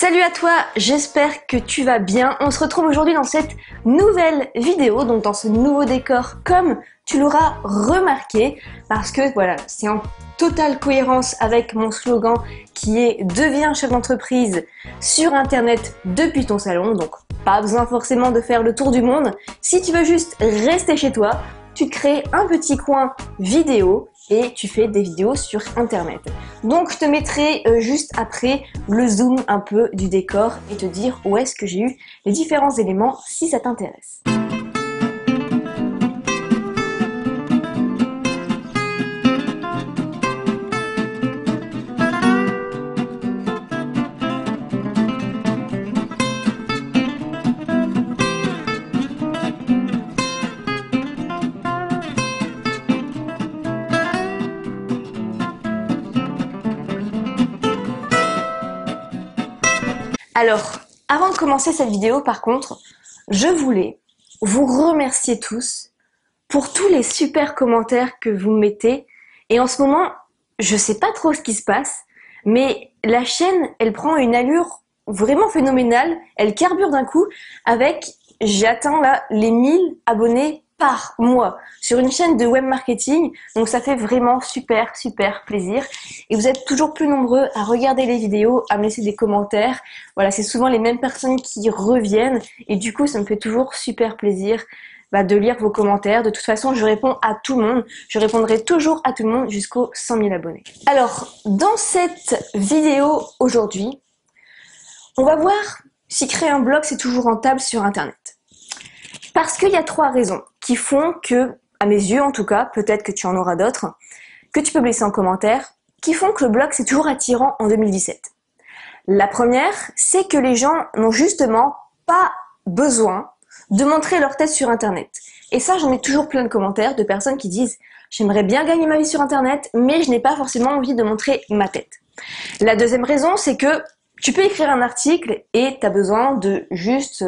Salut à toi, j'espère que tu vas bien. On se retrouve aujourd'hui dans cette nouvelle vidéo, donc dans ce nouveau décor comme tu l'auras remarqué, parce que voilà, c'est en totale cohérence avec mon slogan qui est « Deviens chef d'entreprise sur internet depuis ton salon ». Donc pas besoin forcément de faire le tour du monde. Si tu veux juste rester chez toi, tu crées un petit coin vidéo et tu fais des vidéos sur internet. Donc je te mettrai juste après le zoom un peu du décor et te dire où est-ce que j'ai eu les différents éléments si ça t'intéresse. Alors, avant de commencer cette vidéo, par contre, je voulais vous remercier tous pour tous les super commentaires que vous mettez. Et en ce moment, je sais pas trop ce qui se passe, mais la chaîne, elle prend une allure vraiment phénoménale. Elle carbure d'un coup avec, j'ai atteint là les 1000 abonnés par mois sur une chaîne de web marketing. Donc ça fait vraiment super plaisir. Et vous êtes toujours plus nombreux à regarder les vidéos, à me laisser des commentaires. Voilà, c'est souvent les mêmes personnes qui reviennent. Et du coup, ça me fait toujours super plaisir de lire vos commentaires. De toute façon, je réponds à tout le monde. Je répondrai toujours à tout le monde jusqu'aux 100 000 abonnés. Alors, dans cette vidéo aujourd'hui, on va voir si créer un blog, c'est toujours rentable sur Internet. Parce qu'il y a 3 raisons qui font que, à mes yeux en tout cas, peut-être que tu en auras d'autres, que tu peux me laisser en commentaire, qui font que le blog c'est toujours attirant en 2017. La première, c'est que les gens n'ont justement pas besoin de montrer leur tête sur Internet. Et ça, j'en ai toujours plein de commentaires de personnes qui disent « J'aimerais bien gagner ma vie sur Internet, mais je n'ai pas forcément envie de montrer ma tête. » La deuxième raison, c'est que tu peux écrire un article et tu as besoin de juste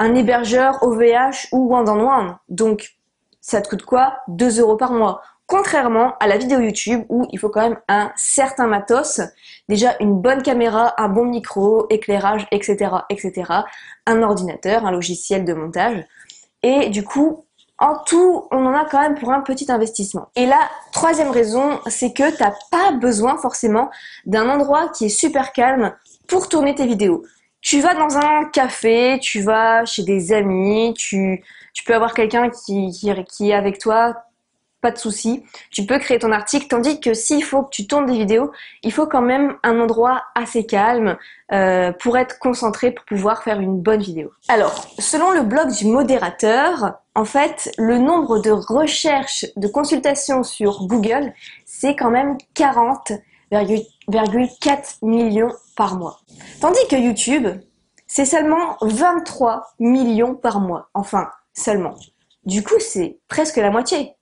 un hébergeur OVH ou one-on-one. Donc, ça te coûte quoi? 2 € par mois. Contrairement à la vidéo YouTube où il faut quand même un certain matos, déjà une bonne caméra, un bon micro, éclairage, etc., un ordinateur, un logiciel de montage. Et du coup, en tout, on en a quand même pour un petit investissement. Et la troisième raison, c'est que t'as pas besoin forcément d'un endroit qui est super calme pour tourner tes vidéos. Tu vas dans un café, tu vas chez des amis, tu peux avoir quelqu'un qui est avec toi, pas de souci. Tu peux créer ton article, tandis que s'il faut que tu tournes des vidéos, il faut quand même un endroit assez calme pour être concentré, pour pouvoir faire une bonne vidéo. Alors, selon le blog du modérateur, en fait, le nombre de recherches, de consultations sur Google, c'est quand même 40,4 millions par mois. Tandis que YouTube, c'est seulement 23 millions par mois. Enfin, seulement. Du coup, c'est presque la moitié.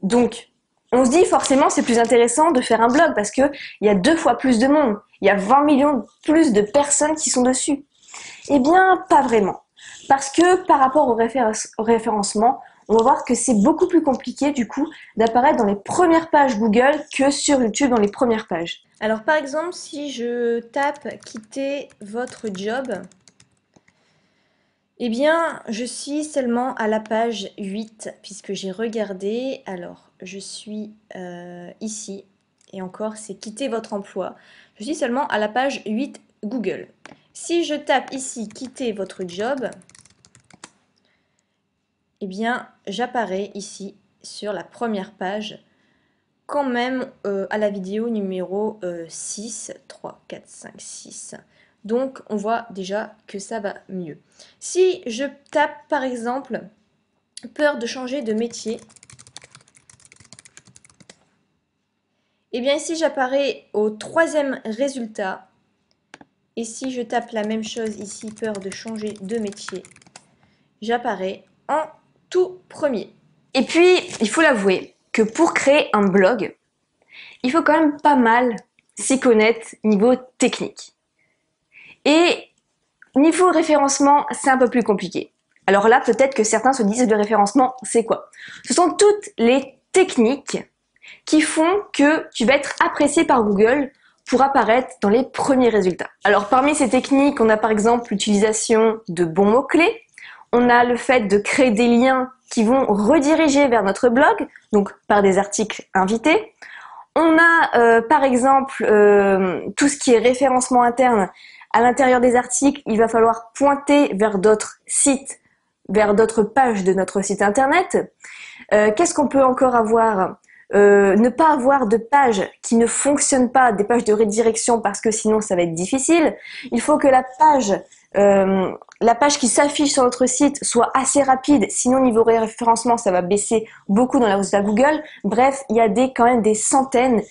Donc, on se dit forcément c'est plus intéressant de faire un blog parce que il y a 2 fois plus de monde. Il y a 20 millions plus de personnes qui sont dessus. Eh bien, pas vraiment. Parce que par rapport au référencement, on va voir que c'est beaucoup plus compliqué du coup d'apparaître dans les premières pages Google que sur YouTube dans les premières pages. Alors par exemple, si je tape « quitter votre job », eh bien, je suis seulement à la page 8 puisque j'ai regardé. Alors, je suis ici et encore, c'est « quitter votre emploi ». Je suis seulement à la page 8 Google. Si je tape ici « quitter votre job », eh bien, j'apparais ici sur la première page quand même à la vidéo numéro 6, 3, 4, 5, 6. Donc, on voit déjà que ça va mieux. Si je tape, par exemple, peur de changer de métier, eh bien ici, j'apparais au 3e résultat. Et si je tape la même chose ici, peur de changer de métier, j'apparais en tout premier. Et puis, il faut l'avouer que pour créer un blog, il faut quand même pas mal s'y connaître niveau technique. Et niveau référencement, c'est un peu plus compliqué. Alors là, peut-être que certains se disent le référencement, c'est quoi? Ce sont toutes les techniques qui font que tu vas être apprécié par Google pour apparaître dans les premiers résultats. Alors parmi ces techniques, on a par exemple l'utilisation de bons mots-clés, on a le fait de créer des liens qui vont rediriger vers notre blog, donc par des articles invités. On a par exemple tout ce qui est référencement interne. À l'intérieur des articles, il va falloir pointer vers d'autres sites, vers d'autres pages de notre site internet. Qu'est-ce qu'on peut encore avoir ? Ne pas avoir de pages qui ne fonctionnent pas, des pages de redirection, parce que sinon ça va être difficile. Il faut que la page qui s'affiche sur notre site soit assez rapide, sinon niveau référencement ça va baisser beaucoup dans les résultats Google. Bref, il y a quand même des centaines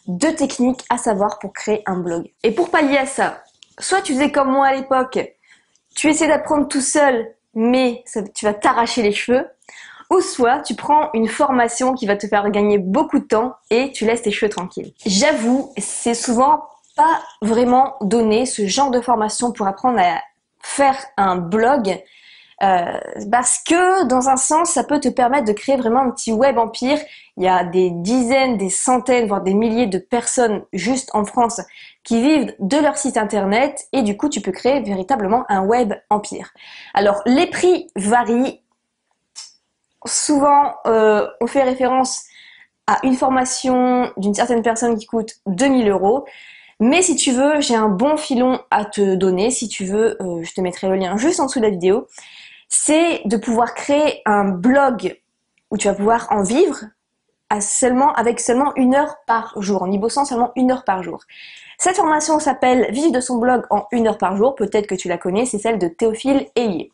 de techniques à savoir pour créer un blog. Et pour pallier à ça, soit tu faisais comme moi à l'époque, tu essaies d'apprendre tout seul, mais tu vas t'arracher les cheveux. Ou soit tu prends une formation qui va te faire gagner beaucoup de temps et tu laisses tes cheveux tranquilles. J'avoue, c'est souvent pas vraiment donné ce genre de formation pour apprendre à faire un blog parce que dans un sens ça peut te permettre de créer vraiment un petit web empire. Il y a des dizaines, des centaines, voire des milliers de personnes juste en France qui vivent de leur site internet et du coup tu peux créer véritablement un web empire. Alors les prix varient. Souvent, on fait référence à une formation d'une certaine personne qui coûte 2000 €. Mais si tu veux, j'ai un bon filon à te donner. Si tu veux, je te mettrai le lien juste en dessous de la vidéo. C'est de pouvoir créer un blog où tu vas pouvoir en vivre avec seulement 1 heure par jour, en y bossant seulement 1 heure par jour. Cette formation s'appelle Vivre de son blog en 1 heure par jour. Peut-être que tu la connais, c'est celle de Théophile Hélier.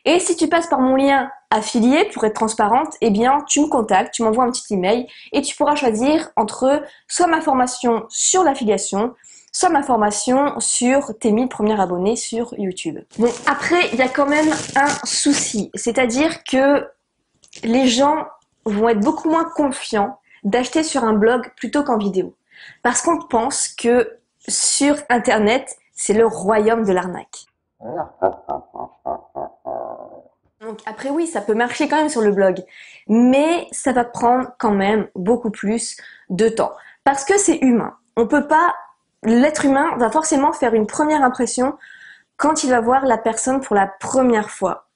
Et si tu passes par mon lien affilié pour être transparente, eh bien tu me contactes, tu m'envoies un petit email et tu pourras choisir entre soit ma formation sur l'affiliation, soit ma formation sur tes 1000 premiers abonnés sur YouTube. Bon, après, il y a quand même un souci, c'est-à-dire que les gens vont être beaucoup moins confiants d'acheter sur un blog plutôt qu'en vidéo. Parce qu'on pense que sur Internet, c'est le royaume de l'arnaque. Donc après oui, ça peut marcher quand même sur le blog, mais ça va prendre quand même beaucoup plus de temps. Parce que c'est humain. On peut pas, l'être humain va forcément faire une première impression quand il va voir la personne pour la première fois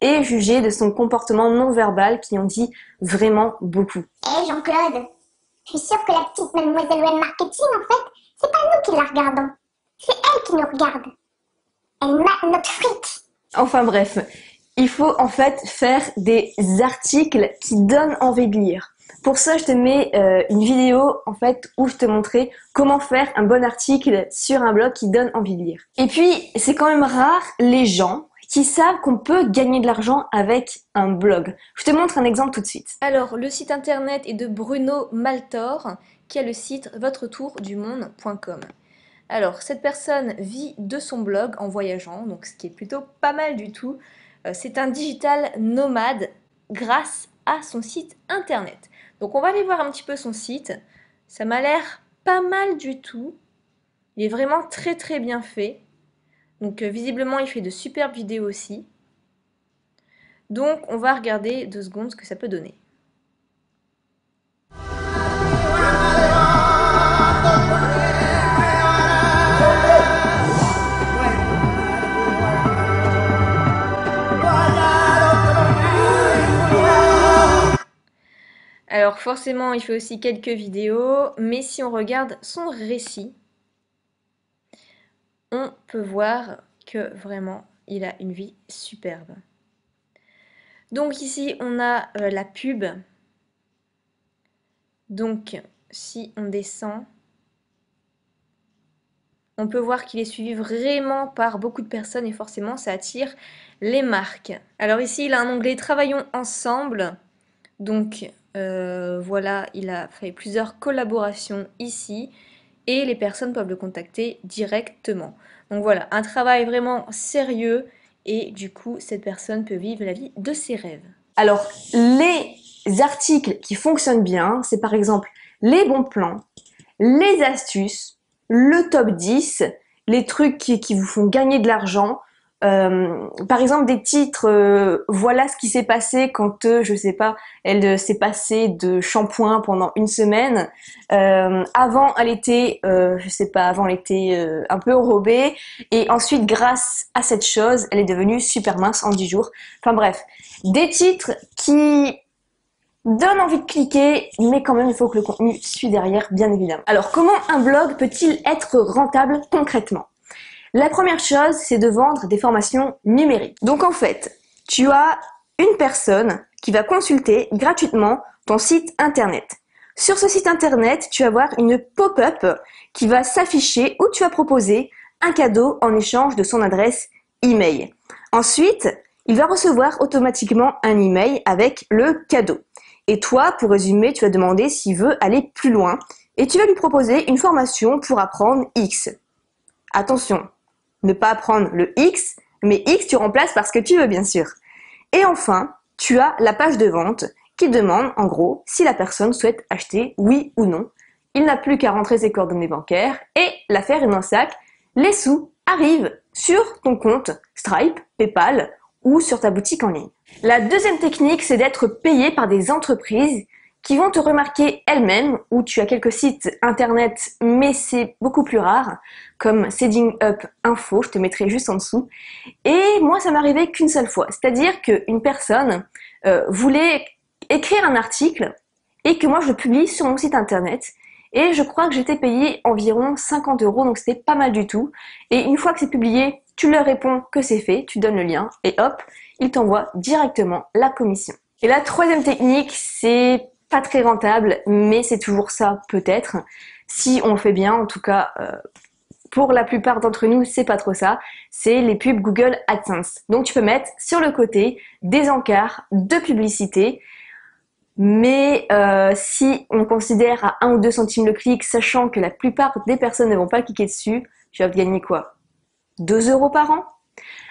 et juger de son comportement non verbal qui en dit vraiment beaucoup. Eh Jean-Claude, je suis sûre que la petite mademoiselle web marketing, en fait, c'est pas nous qui la regardons. C'est elle qui nous regarde. Elle mate notre fric. Enfin bref, il faut en fait faire des articles qui donnent envie de lire. Pour ça, je te mets une vidéo en fait où je te montrais comment faire un bon article sur un blog qui donne envie de lire. Et puis, c'est quand même rare les gens qui savent qu'on peut gagner de l'argent avec un blog. Je te montre un exemple tout de suite. Alors, le site internet est de Bruno Maltor, qui a le site votretourdumonde.com. Alors, cette personne vit de son blog en voyageant, donc ce qui est plutôt pas mal du tout. C'est un digital nomade grâce à son site internet. Donc, on va aller voir un petit peu son site. Ça m'a l'air pas mal du tout. Il est vraiment très très bien fait. Donc, visiblement, il fait de superbes vidéos aussi. Donc, on va regarder 2 secondes ce que ça peut donner. Alors forcément, il fait aussi quelques vidéos, mais si on regarde son récit, on peut voir que vraiment, il a une vie superbe. Donc ici, on a la pub. Donc, si on descend, on peut voir qu'il est suivi vraiment par beaucoup de personnes et forcément, ça attire les marques. Alors ici, il a un onglet « Travaillons ensemble ». Donc, voilà, il a fait plusieurs collaborations ici et les personnes peuvent le contacter directement. Donc voilà, un travail vraiment sérieux et du coup, cette personne peut vivre la vie de ses rêves. Alors, les articles qui fonctionnent bien, c'est par exemple les bons plans, les astuces, le top 10, les trucs qui vous font gagner de l'argent, par exemple des titres, voilà ce qui s'est passé quand, je sais pas, elle s'est passée de shampoing pendant une semaine. Avant, elle était, je sais pas, avant, elle était un peu enrobée. Et ensuite, grâce à cette chose, elle est devenue super mince en 10 jours. Enfin bref, des titres qui donnent envie de cliquer, mais quand même, il faut que le contenu suit derrière, bien évidemment. Alors, comment un blog peut-il être rentable concrètement ? La première chose, c'est de vendre des formations numériques. Donc en fait, tu as une personne qui va consulter gratuitement ton site internet. Sur ce site internet, tu vas avoir une pop-up qui va s'afficher où tu vas proposer un cadeau en échange de son adresse email. Ensuite, il va recevoir automatiquement un email avec le cadeau. Et toi, pour résumer, tu vas demander s'il veut aller plus loin et tu vas lui proposer une formation pour apprendre X. Attention, ne pas apprendre le X, mais X tu remplaces par ce que tu veux bien sûr. Et enfin, tu as la page de vente qui demande en gros si la personne souhaite acheter oui ou non. Il n'a plus qu'à rentrer ses coordonnées bancaires et l'affaire est dans le sac. Les sous arrivent sur ton compte Stripe, PayPal ou sur ta boutique en ligne. La deuxième technique, c'est d'être payé par des entreprises qui vont te remarquer elles-mêmes, où tu as quelques sites internet, mais c'est beaucoup plus rare, comme Setting Up Info, je te mettrai juste en dessous. Et moi, ça m'est arrivé qu'une seule fois, c'est-à-dire qu'une personne voulait écrire un article et que moi je le publie sur mon site internet. Et je crois que j'étais payée environ 50 €, donc c'était pas mal du tout. Et une fois que c'est publié, tu leur réponds que c'est fait, tu donnes le lien et hop, ils t'envoient directement la commission. Et la troisième technique, c'est pas très rentable, mais c'est toujours ça peut-être. Si on le fait bien, en tout cas, pour la plupart d'entre nous, c'est pas trop ça. C'est les pubs Google AdSense. Donc tu peux mettre sur le côté des encarts de publicité. Mais si on considère à 1 ou 2 centimes le clic, sachant que la plupart des personnes ne vont pas cliquer dessus, tu vas gagner quoi ? 2 € par an ?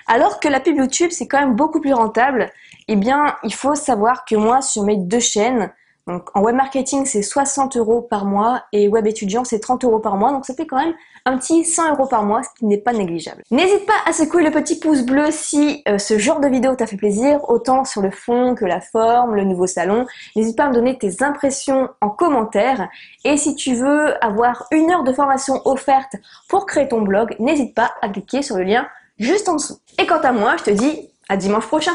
Alors que la pub YouTube, c'est quand même beaucoup plus rentable. Eh bien, il faut savoir que moi, sur mes 2 chaînes, donc en web marketing, c'est 60 € par mois et web étudiant, c'est 30 € par mois. Donc ça fait quand même un petit 100 € par mois, ce qui n'est pas négligeable. N'hésite pas à secouer le petit pouce bleu si ce genre de vidéo t'a fait plaisir, autant sur le fond que la forme, le nouveau salon. N'hésite pas à me donner tes impressions en commentaire. Et si tu veux avoir 1 heure de formation offerte pour créer ton blog, n'hésite pas à cliquer sur le lien juste en dessous. Et quant à moi, je te dis à dimanche prochain.